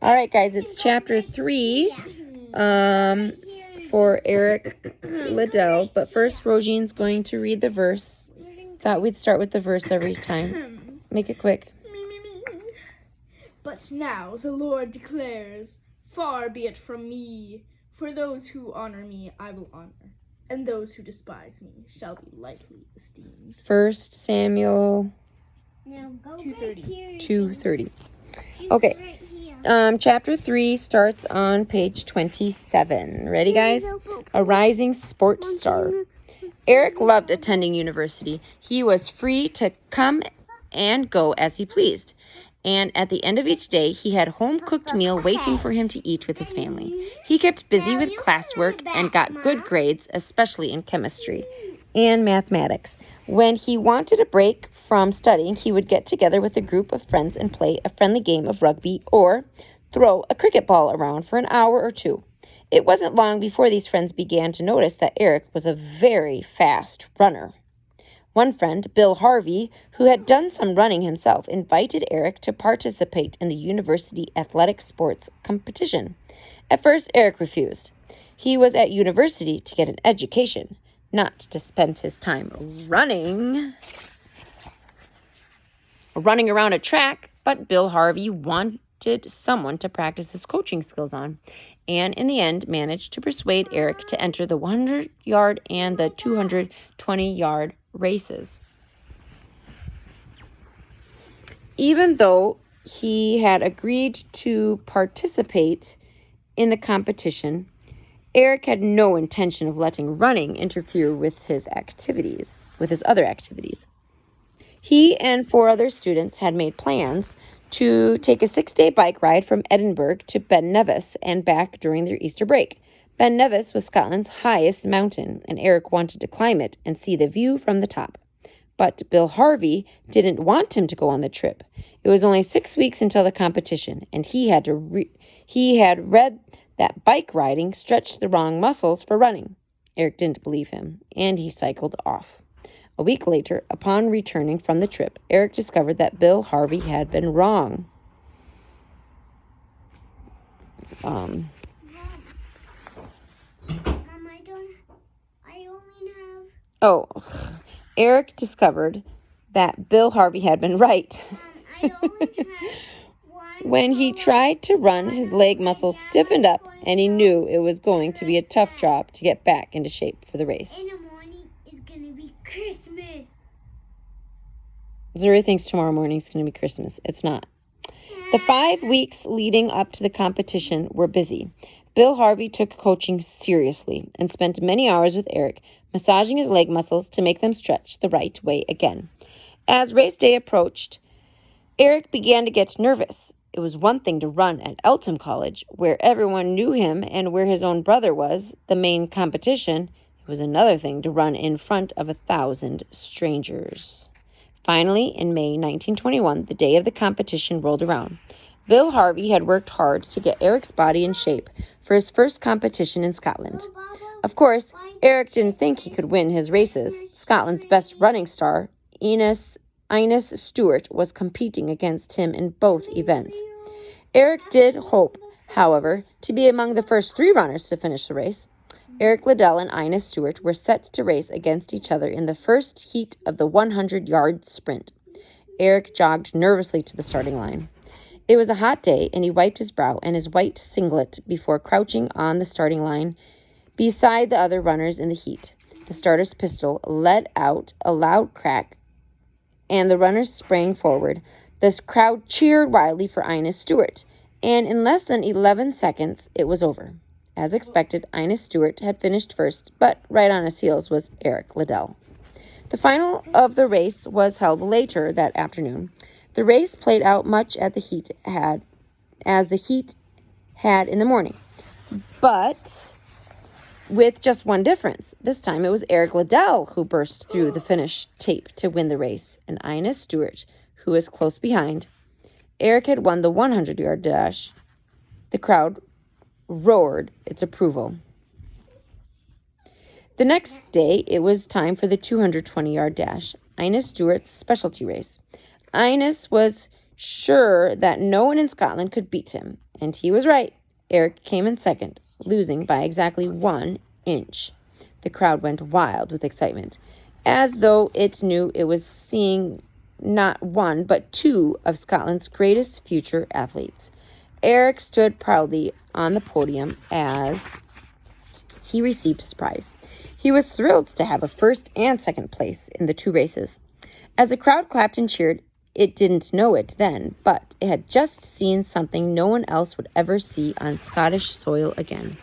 All right, guys, it's chapter 3 for Eric Liddell. But first, Rogine's going to read the verse. Thought we'd start with the verse every time. Make it quick. But now the Lord declares, far be it from me. For those who honor me, I will honor, and those who despise me shall be lightly esteemed. 1 Samuel 2:30. 2:30. Okay. Chapter 3 starts on page 27. Ready, guys? A rising sports star. Eric loved attending university. He was free to come and go as he pleased. And at the end of each day, he had home-cooked meal waiting for him to eat with his family. He kept busy with classwork and got good grades, especially in chemistry and mathematics. When he wanted a break from studying, he would get together with a group of friends and play a friendly game of rugby or throw a cricket ball around for an hour or two. It wasn't long before these friends began to notice that Eric was a very fast runner. One friend, Bill Harvey, who had done some running himself, invited Eric to participate in the university athletic sports competition. At first, Eric refused. He was at university to get an education, not to spend his time running around a track, but Bill Harvey wanted someone to practice his coaching skills on, and in the end managed to persuade Eric to enter the 100-yard and the 220-yard races. Even though he had agreed to participate in the competition, Eric had no intention of letting running interfere with his other activities. He and 4 other students had made plans to take a 6-day bike ride from Edinburgh to Ben Nevis and back during their Easter break. Ben Nevis was Scotland's highest mountain, and Eric wanted to climb it and see the view from the top. But Bill Harvey didn't want him to go on the trip. It was only 6 weeks until the competition, and he had read that bike riding stretched the wrong muscles for running. Eric didn't believe him, and he cycled off. A week later, upon returning from the trip, Eric discovered that Bill Harvey had been wrong. Eric discovered that Bill Harvey had been right. When he tried to run, his leg muscles stiffened up, and he knew it was going to be a tough job to get back into shape for the race. In the morning, it's going to be Christmas. Zuri thinks tomorrow morning is going to be Christmas. It's not. The 5 weeks leading up to the competition were busy. Bill Harvey took coaching seriously and spent many hours with Eric, massaging his leg muscles to make them stretch the right way again. As race day approached, Eric began to get nervous. It was one thing to run at Eltham College, where everyone knew him and where his own brother was, the main competition. It was another thing to run in front of 1,000 strangers. Finally, in May 1921, the day of the competition rolled around. Bill Harvey had worked hard to get Eric's body in shape for his first competition in Scotland. Of course, Eric didn't think he could win his races. Scotland's best running star, Innes Stewart, was competing against him in both events. Eric did hope, however, to be among the first 3 runners to finish the race. Eric Liddell and Innes Stewart were set to race against each other in the first heat of the 100-yard sprint. Eric jogged nervously to the starting line. It was a hot day, and he wiped his brow and his white singlet before crouching on the starting line beside the other runners in the heat. The starter's pistol let out a loud crack, and the runners sprang forward. The crowd cheered wildly for Innes Stewart, and in less than 11 seconds, it was over. As expected, Innes Stewart had finished first, but right on his heels was Eric Liddell. The final of the race was held later that afternoon. The race played out much as the heat had in the morning, but with just one difference. This time it was Eric Liddell who burst through the finish tape to win the race, and Innes Stewart, who was close behind. Eric had won the 100-yard dash. The crowd roared its approval. The next day, it was time for the 220-yard dash, Innes Stewart's specialty race. Innes was sure that no one in Scotland could beat him. And he was right. Eric came in second, losing by exactly 1 inch. The crowd went wild with excitement, as though it knew it was seeing not one, but 2 of Scotland's greatest future athletes. Eric stood proudly on the podium as he received his prize. He was thrilled to have a first and second place in the 2 races. As the crowd clapped and cheered, it didn't know it then, but it had just seen something no one else would ever see on Scottish soil again.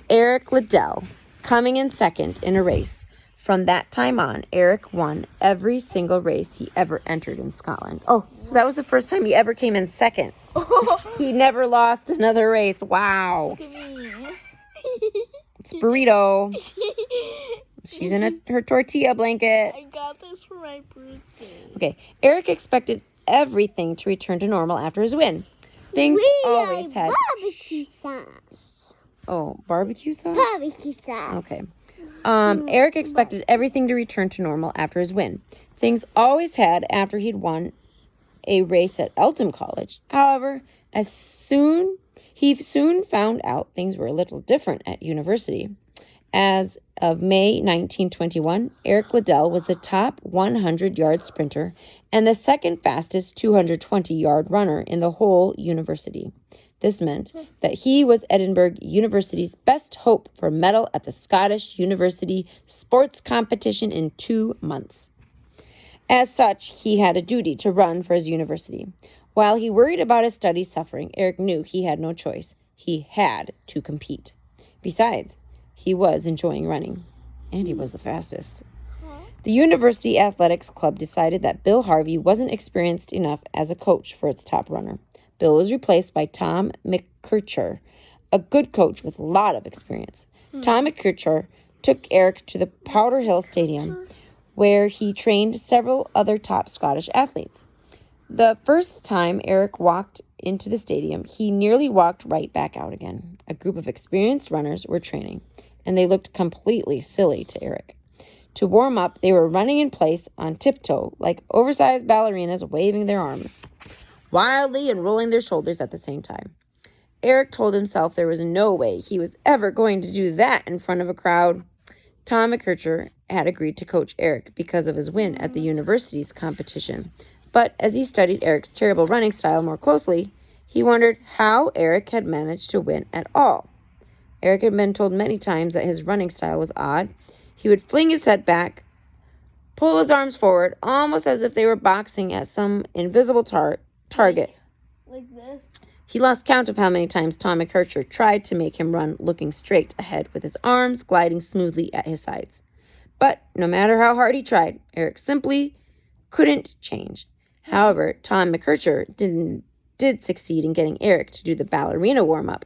Eric Liddell, coming in second in a race. From that time on, Eric won every single race he ever entered in Scotland. Oh, so that was the first time he ever came in second. He never lost another race. Wow. It's Burrito. She's in her tortilla blanket. I got this for my birthday. Okay, Eric expected everything to return to normal after his win. Things always had... barbecue sauce. Oh, barbecue sauce? Barbecue sauce. Okay. Eric expected everything to return to normal after his win. Things always had after he'd won a race at Eltham College. However, he soon found out things were a little different at university. As of May 1921, Eric Liddell was the top 100-yard sprinter and the second fastest 220-yard runner in the whole university. This meant that he was Edinburgh University's best hope for a medal at the Scottish University Sports Competition in 2 months. As such, he had a duty to run for his university. While he worried about his studies suffering, Eric knew he had no choice. He had to compete. Besides, he was enjoying running, and he was the fastest. The University Athletics Club decided that Bill Harvey wasn't experienced enough as a coach for its top runner. Bill was replaced by Tom McKercher, a good coach with a lot of experience. Tom McKercher took Eric to the Powder Hill Stadium, where he trained several other top Scottish athletes. The first time Eric walked into the stadium, he nearly walked right back out again. A group of experienced runners were training, and they looked completely silly to Eric. To warm up, they were running in place on tiptoe, like oversized ballerinas waving their arms wildly and rolling their shoulders at the same time. Eric told himself there was no way he was ever going to do that in front of a crowd. Tom McKercher had agreed to coach Eric because of his win at the university's competition. But as he studied Eric's terrible running style more closely, he wondered how Eric had managed to win at all. Eric had been told many times that his running style was odd. He would fling his head back, pull his arms forward, almost as if they were boxing at some invisible target. Like this? He lost count of how many times Tom McKercher tried to make him run looking straight ahead with his arms gliding smoothly at his sides. But no matter how hard he tried, Eric simply couldn't change. However, Tom McKercher did succeed in getting Eric to do the ballerina warm-up.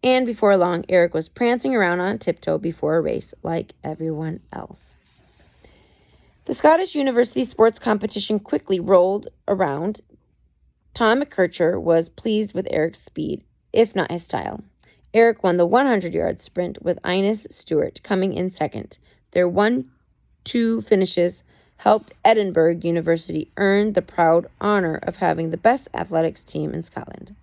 And before long, Eric was prancing around on tiptoe before a race like everyone else. The Scottish University Sports Competition quickly rolled around. Tom McKercher was pleased with Eric's speed, if not his style. Eric won the 100-yard sprint with Ines Stewart coming in second. Their 1-2 finishes helped Edinburgh University earn the proud honor of having the best athletics team in Scotland.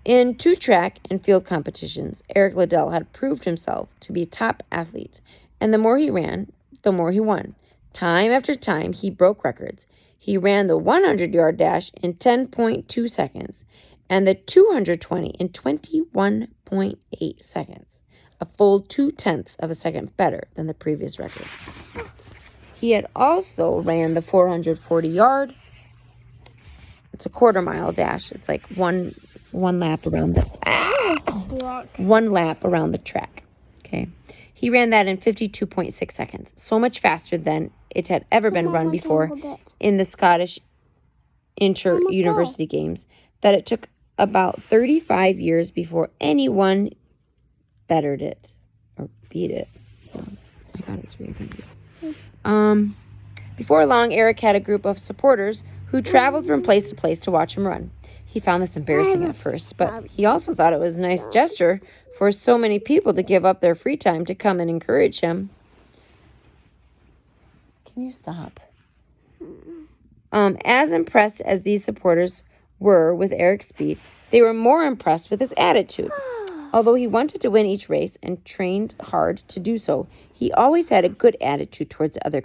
In 2 track and field competitions, Eric Liddell had proved himself to be a top athlete, and the more he ran, the more he won. Time after time, he broke records. He ran the 100-yard dash in 10.2 seconds and the 220 in 21.8 seconds, a full 0.2 of a second better than the previous record. He had also ran the 440-yard. It's a quarter-mile dash. It's like one lap around the track. Okay. He ran that in 52.6 seconds, so much faster than it had ever been run before in the Scottish Inter-University Games that it took about 35 years before anyone bettered it or beat it. So I got it straight. Thank you. Before long, Eric had a group of supporters who traveled from place to place to watch him run. He found this embarrassing at first, but he also thought it was a nice gesture for so many people to give up their free time to come and encourage him. Can you stop? As impressed as these supporters were with Eric's speed, they were more impressed with his attitude. Although he wanted to win each race and trained hard to do so, he always had a good attitude towards the other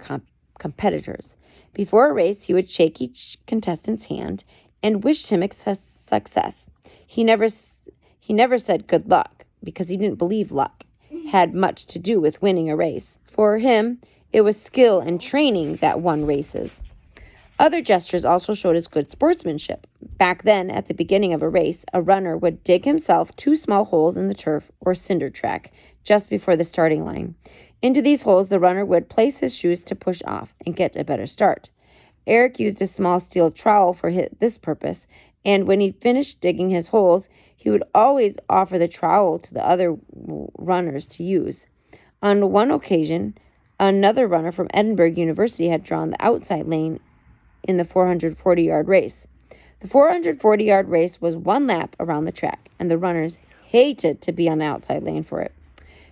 competitors. Before a race, he would shake each contestant's hand and wished him success. He never said good luck, because he didn't believe luck had much to do with winning a race. For him, it was skill and training that won races. Other gestures also showed his good sportsmanship. Back then, at the beginning of a race, a runner would dig himself 2 small holes in the turf or cinder track just before the starting line. Into these holes, the runner would place his shoes to push off and get a better start. Eric used a small steel trowel for this purpose, and when he finished digging his holes, he would always offer the trowel to the other runners to use. On one occasion, another runner from Edinburgh University had drawn the outside lane in the 440-yard race. The 440-yard race was 1 lap around the track, and the runners hated to be on the outside lane for it.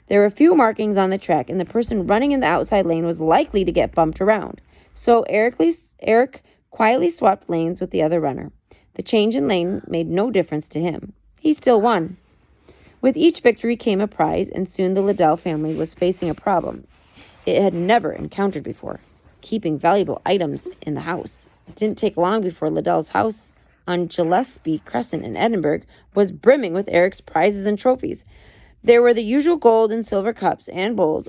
There were few markings on the track, and the person running in the outside lane was likely to get bumped around. So Eric quietly swapped lanes with the other runner. The change in lane made no difference to him. He still won. With each victory came a prize, and soon the Liddell family was facing a problem it had never encountered before: keeping valuable items in the house. It didn't take long before Liddell's house on Gillespie Crescent in Edinburgh was brimming with Eric's prizes and trophies. There were the usual gold and silver cups and bowls,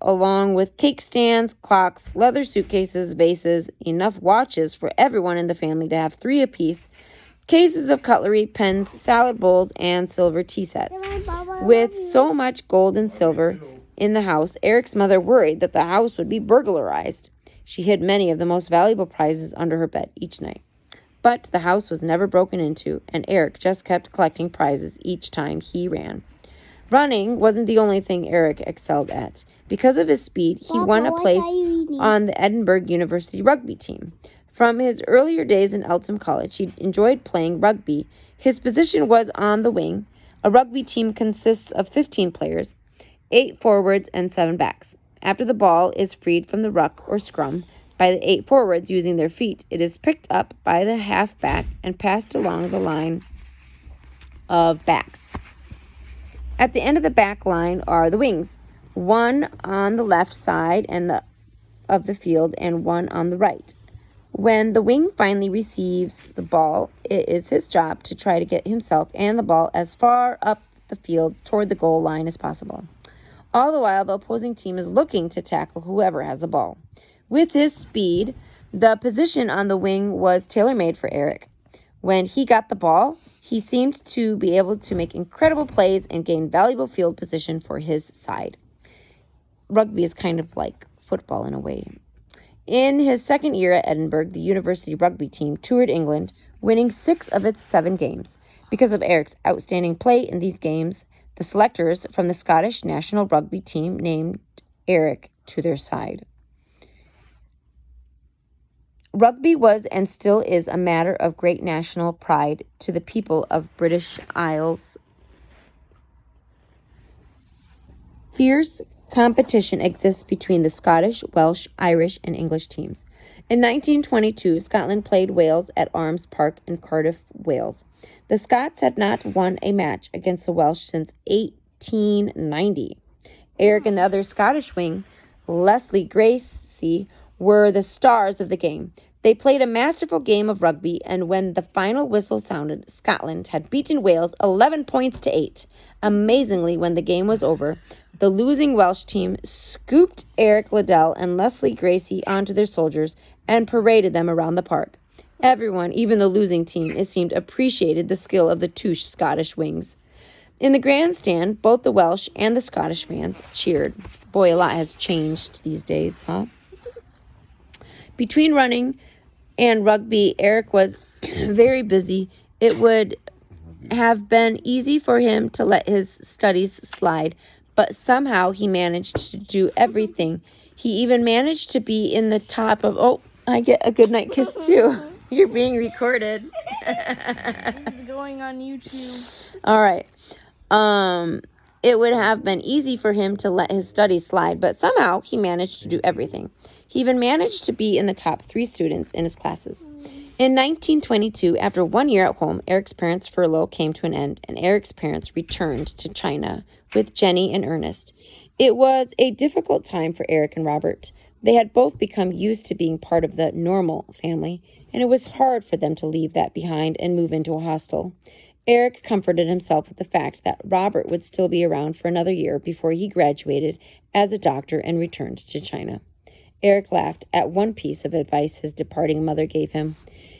along with cake stands, clocks, leather suitcases, vases, enough watches for everyone in the family to have 3 apiece, cases of cutlery, pens, salad bowls, and silver tea sets. With so much gold and silver in the house, Eric's mother worried that the house would be burglarized. She hid many of the most valuable prizes under her bed each night. But the house was never broken into, and Eric just kept collecting prizes each time he ran. Running wasn't the only thing Eric excelled at. Because of his speed, he won a place on the Edinburgh University rugby team. From his earlier days in Eltham College, he enjoyed playing rugby. His position was on the wing. A rugby team consists of 15 players, 8 forwards and 7 backs. After the ball is freed from the ruck or scrum by the 8 forwards using their feet, it is picked up by the half-back and passed along the line of backs. At the end of the back line are the wings, one on the left side of the field and one on the right. When the wing finally receives the ball, it is his job to try to get himself and the ball as far up the field toward the goal line as possible. All the while, the opposing team is looking to tackle whoever has the ball. With his speed, the position on the wing was tailor-made for Eric. When he got the ball, he seemed to be able to make incredible plays and gain valuable field position for his side. Rugby is kind of like football in a way. In his second year at Edinburgh, the university rugby team toured England, winning 6 of its 7 games. Because of Eric's outstanding play in these games, the selectors from the Scottish national rugby team named Eric to their side. Rugby was and still is a matter of great national pride to the people of British Isles. Fierce competition exists between the Scottish, Welsh, Irish, and English teams. In 1922, Scotland played Wales at Arms Park in Cardiff, Wales. The Scots had not won a match against the Welsh since 1890. Eric and the other Scottish wing, Leslie Gracie, were the stars of the game. They played a masterful game of rugby, and when the final whistle sounded, Scotland had beaten Wales 11 points to 8. Amazingly, when the game was over, the losing Welsh team scooped Eric Liddell and Leslie Gracie onto their shoulders and paraded them around the park. Everyone, even the losing team, it seemed, appreciated the skill of the 2 Scottish wings. In the grandstand, both the Welsh and the Scottish fans cheered. Boy, a lot has changed these days, huh? Between running and rugby, Eric was very busy. It would have been easy for him to let his studies slide, but somehow he managed to do everything. He even managed to be in the top of... Oh, I get a goodnight kiss too. You're being recorded. This is going on YouTube. All right. It would have been easy for him to let his studies slide, but somehow he managed to do everything. He even managed to be in the top 3 students in his classes. In 1922, after 1 year at home, Eric's parents' furlough came to an end, and Eric's parents returned to China with Jenny and Ernest. It was a difficult time for Eric and Robert. They had both become used to being part of the normal family, and it was hard for them to leave that behind and move into a hostel. Eric comforted himself with the fact that Robert would still be around for another year before he graduated as a doctor and returned to China. Eric laughed at one piece of advice his departing mother gave him.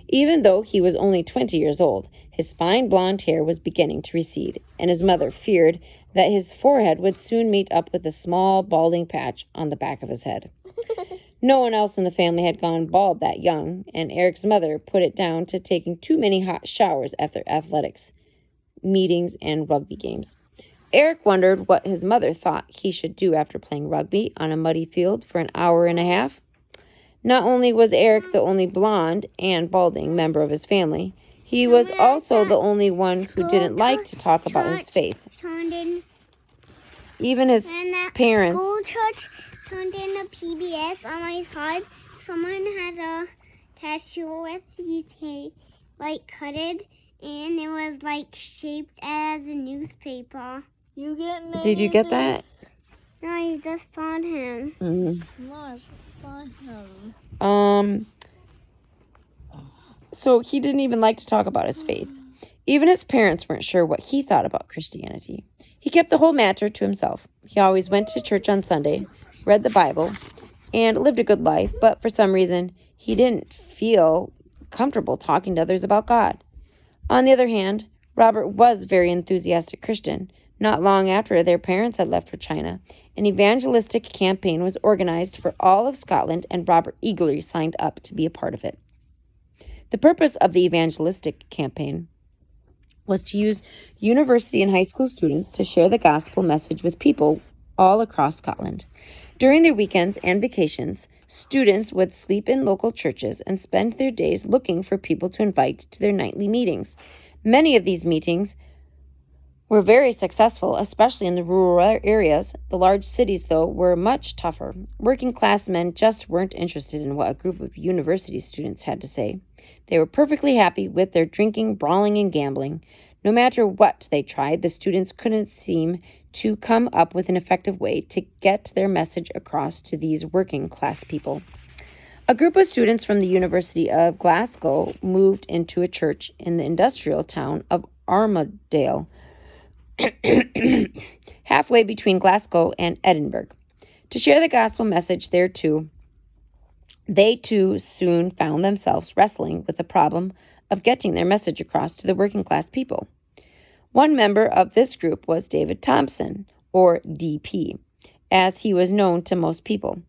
Even though he was only 20 years old, his fine blonde hair was beginning to recede, and his mother feared that his forehead would soon meet up with a small balding patch on the back of his head. No one else in the family had gone bald that young, and Eric's mother put it down to taking too many hot showers after athletics, meetings, and rugby games. Eric wondered what his mother thought he should do after playing rugby on a muddy field for an hour and a half. Not only was Eric the only blonde and balding member of his family, he was also the only one who didn't like to talk about his faith. Even his parents. School church turned in a PBS on my side. Someone had a tattoo with these cut it, and it was shaped as a newspaper. Did you get that? No, I just saw him. No, I just saw him. So he didn't even like to talk about his faith. Even his parents weren't sure what he thought about Christianity. He kept the whole matter to himself. He always went to church on Sunday, read the Bible, and lived a good life, but for some reason, he didn't feel comfortable talking to others about God. On the other hand, Robert was a very enthusiastic Christian. Not long after their parents had left for China, an evangelistic campaign was organized for all of Scotland, and Robert eagerly signed up to be a part of it. The purpose of the evangelistic campaign was to use university and high school students to share the gospel message with people all across Scotland. During their weekends and vacations, students would sleep in local churches and spend their days looking for people to invite to their nightly meetings. Many of these meetings were very successful, especially in the rural areas. The large cities, though, were much tougher. Working-class men just weren't interested in what a group of university students had to say. They were perfectly happy with their drinking, brawling, and gambling. No matter what they tried, the students couldn't seem to come up with an effective way to get their message across to these working-class people. A group of students from the University of Glasgow moved into a church in the industrial town of Armadale, halfway between Glasgow and Edinburgh. To share the gospel message there too, they too soon found themselves wrestling with the problem of getting their message across to the working class people. One member of this group was David Thompson, or DP, as he was known to most people.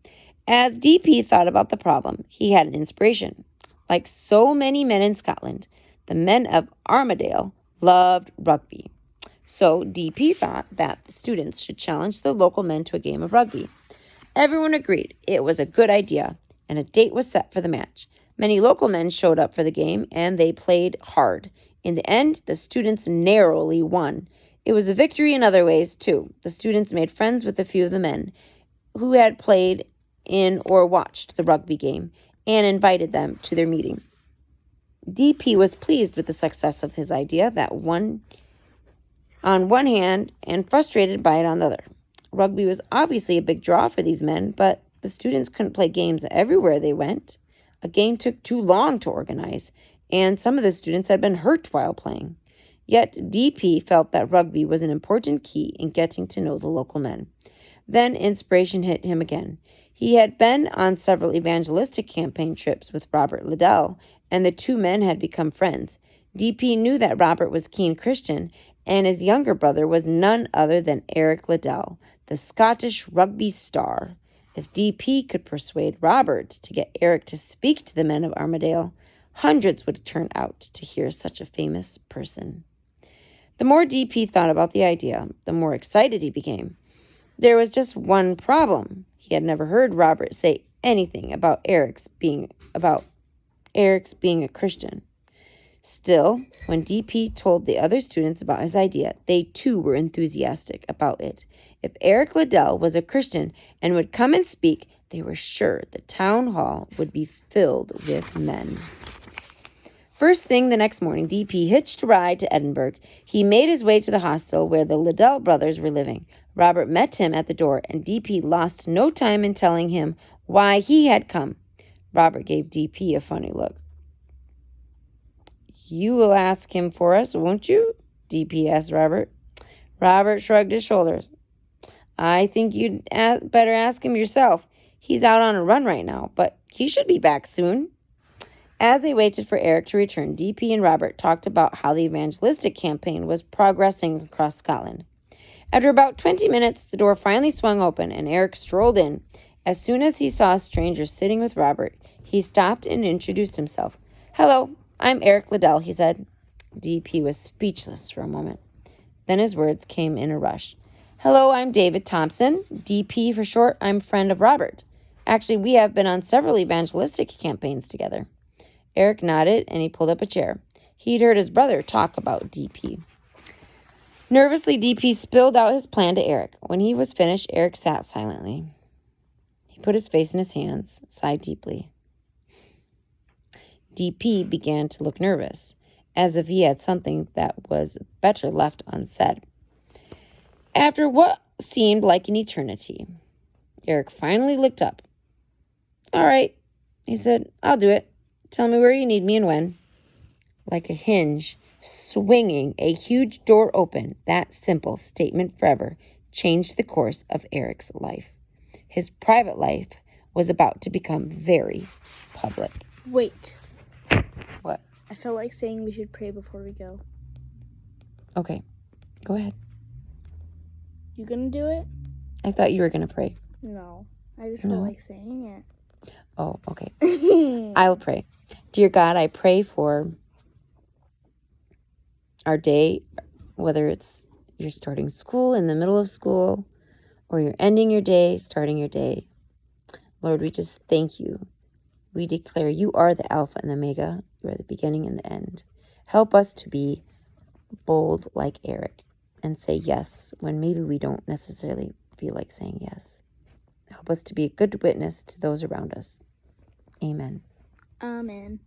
As DP thought about the problem, he had an inspiration. Like so many men in Scotland, the men of Armadale loved rugby. So DP thought that the students should challenge the local men to a game of rugby. Everyone agreed it was a good idea, and a date was set for the match. Many local men showed up for the game, and they played hard. In the end, the students narrowly won. It was a victory in other ways, too. The students made friends with a few of the men who had played in or watched the rugby game and invited them to their meetings. DP was pleased with the success of his idea on one hand and frustrated by it on the other. Rugby was obviously a big draw for these men, but the students couldn't play games everywhere they went. A game took too long to organize, and some of the students had been hurt while playing. Yet DP felt that rugby was an important key in getting to know the local men. Then inspiration hit him again. He had been on several evangelistic campaign trips with Robert Liddell, and the two men had become friends. DP knew that Robert was a keen Christian, and his younger brother was none other than Eric Liddell, the Scottish rugby star. If DP could persuade Robert to get Eric to speak to the men of Armadale, hundreds would turn out to hear such a famous person. The more DP thought about the idea, the more excited he became. There was just one problem. He had never heard Robert say anything about Eric's being a Christian. Still, when DP told the other students about his idea, they too were enthusiastic about it. If Eric Liddell was a Christian and would come and speak, they were sure the town hall would be filled with men. First thing the next morning, DP hitched a ride to Edinburgh. He made his way to the hostel where the Liddell brothers were living. Robert met him at the door, and DP lost no time in telling him why he had come. Robert gave DP a funny look. You will ask him for us, won't you? DP asked Robert. Robert shrugged his shoulders. I think you'd better ask him yourself. He's out on a run right now, but he should be back soon. As they waited for Eric to return, DP and Robert talked about how the evangelistic campaign was progressing across Scotland. After about 20 minutes, the door finally swung open, and Eric strolled in. As soon as he saw a stranger sitting with Robert, he stopped and introduced himself. Hello, I'm Eric Liddell, he said. DP was speechless for a moment. Then his words came in a rush. Hello, I'm David Thompson. DP for short. I'm a friend of Robert. Actually, we have been on several evangelistic campaigns together. Eric nodded, and he pulled up a chair. He'd heard his brother talk about DP. Nervously, DP spilled out his plan to Eric. When he was finished, Eric sat silently. He put his face in his hands, sighed deeply. DP began to look nervous, as if he had something that was better left unsaid. After what seemed like an eternity, Eric finally looked up. All right, he said, I'll do it. Tell me where you need me and when. Like a hinge swinging, a huge door opened. That simple statement forever changed the course of Eric's life. His private life was about to become very public. Wait. What? I felt like saying we should pray before we go. Okay, go ahead. You gonna do it? I thought you were going to pray. No. I just No. felt like saying it. Oh, okay. I'll pray. Dear God, I pray for our day, whether it's you're starting school, in the middle of school, or you're ending your day, starting your day. Lord, we just thank you. We declare you are the Alpha and the Omega. You are the beginning and the end. Help us to be bold like Eric and say yes when maybe we don't necessarily feel like saying yes. Help us to be a good witness to those around us. Amen. Amen.